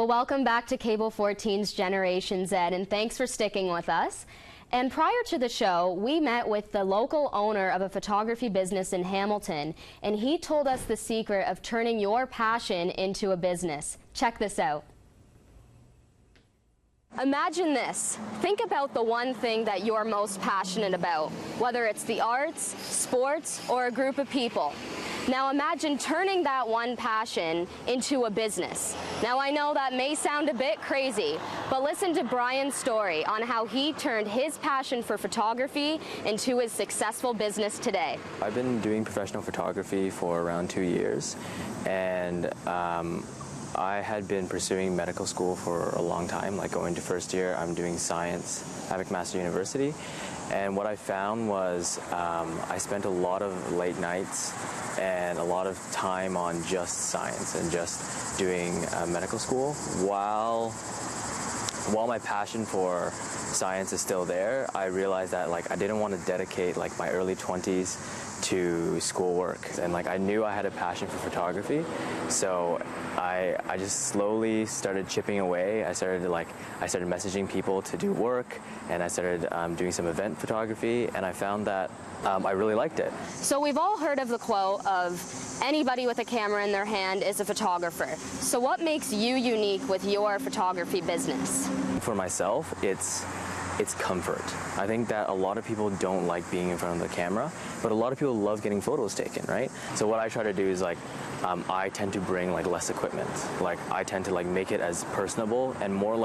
Well, welcome back to Cable 14's Generation Z, and thanks for sticking with us. And prior to the show, we met with the local owner of a photography business in Hamilton, and he told us the secret of turning your passion into a business. Check this out. Imagine this. Think about the one thing that you're most passionate about, whether it's the arts, sports, or a group of people. Now imagine turning that one passion into a business. Now I know that may sound a bit crazy, but listen to Brian's story on how he turned his passion for photography into his successful business today. I've been doing professional photography for around 2 years, and I had been pursuing medical school for a long time, like going to first year. I'm doing science at McMaster University, and what I found was I spent a lot of late nights and a lot of time on just science and just doing medical school. While my passion for science is still there, I realized that I didn't want to dedicate my early 20s to schoolwork, and I knew I had a passion for photography, so I just slowly started chipping away. I started messaging people to do work, and I started doing some event photography, and I found that I really liked it. So we've all heard of the quote of anybody with a camera in their hand is a photographer. So what makes you unique with your photography business? For myself, it's comfort. I think that a lot of people don't like being in front of the camera, but a lot of people love getting photos taken, right? So what I try to do is I tend to bring less equipment. I tend to make it as personable and more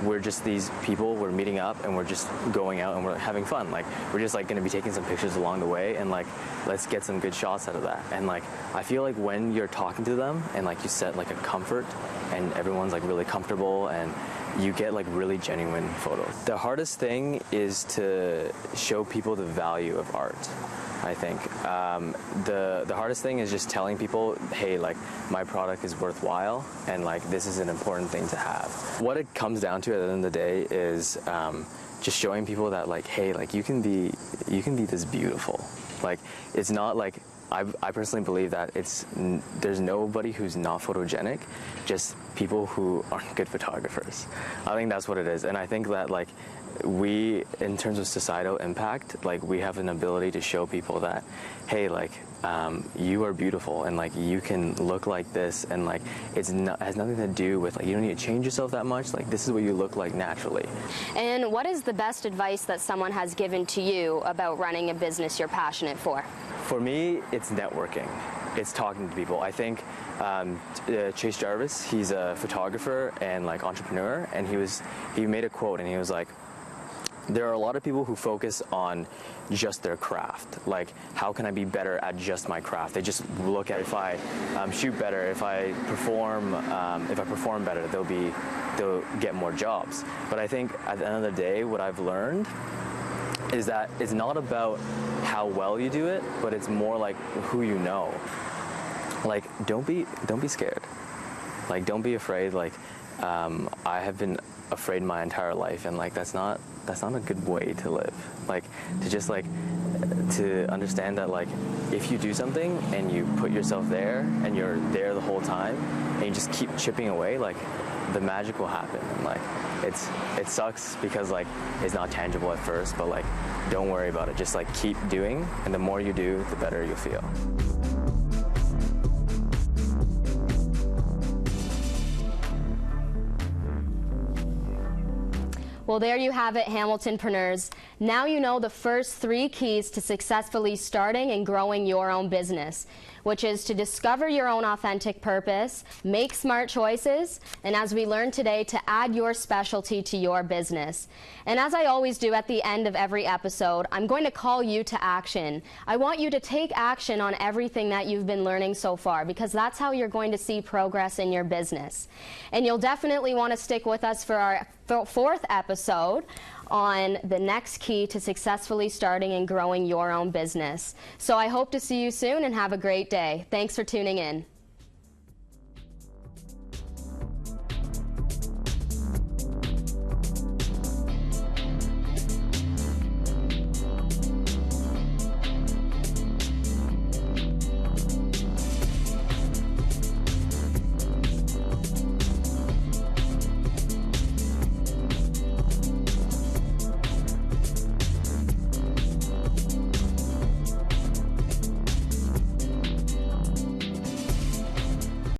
we're just these people, we're meeting up and we're just going out and we're having fun. We're just going to be taking some pictures along the way, and let's get some good shots out of that. And I feel like when you're talking to them and you set a comfort and everyone's really comfortable, and you get really genuine photos. The hardest thing is to show people the value of art, I think. The hardest thing is just telling people, hey, my product is worthwhile, and this is an important thing to have. What it comes down to at the end of the day is just showing people that hey, you can be this beautiful. It's not I personally believe that there's nobody who's not photogenic, just people who aren't good photographers. I think that's what it is, and I think that we, in terms of societal impact, we have an ability to show people that, hey, you are beautiful, and you can look like this, and has nothing to do with you don't need to change yourself that much. This is what you look like naturally. And what is the best advice that someone has given to you about running a business you're passionate for? For me, it's networking. It's talking to people. I think Chase Jarvis, he's a photographer and entrepreneur, and he made a quote, and he was like, there are a lot of people who focus on just their craft. How can I be better at just my craft? They just look at if I shoot better, if I perform better, they'll get more jobs. But I think at the end of the day, what I've learned is that it's not about how well you do it, but it's more who you know. Don't be scared. Don't be afraid. I have been afraid my entire life, and that's not a good way to live. To just to understand that if you do something and you put yourself there and you're there the whole time and you just keep chipping away, the magic will happen. And it sucks because it's not tangible at first, but don't worry about it. Just keep doing, and the more you do, the better you'll feel. Well, there you have it, Hamiltonpreneurs. Now you know the first 3 keys to successfully starting and growing your own business, which is to discover your own authentic purpose, make smart choices, and as we learned today, to add your specialty to your business. And as I always do at the end of every episode, I'm going to call you to action. I want you to take action on everything that you've been learning so far, because that's how you're going to see progress in your business. And you'll definitely want to stick with us for our 4th episode on the next key to successfully starting and growing your own business. So I hope to see you soon, and have a great day. Thanks for tuning in.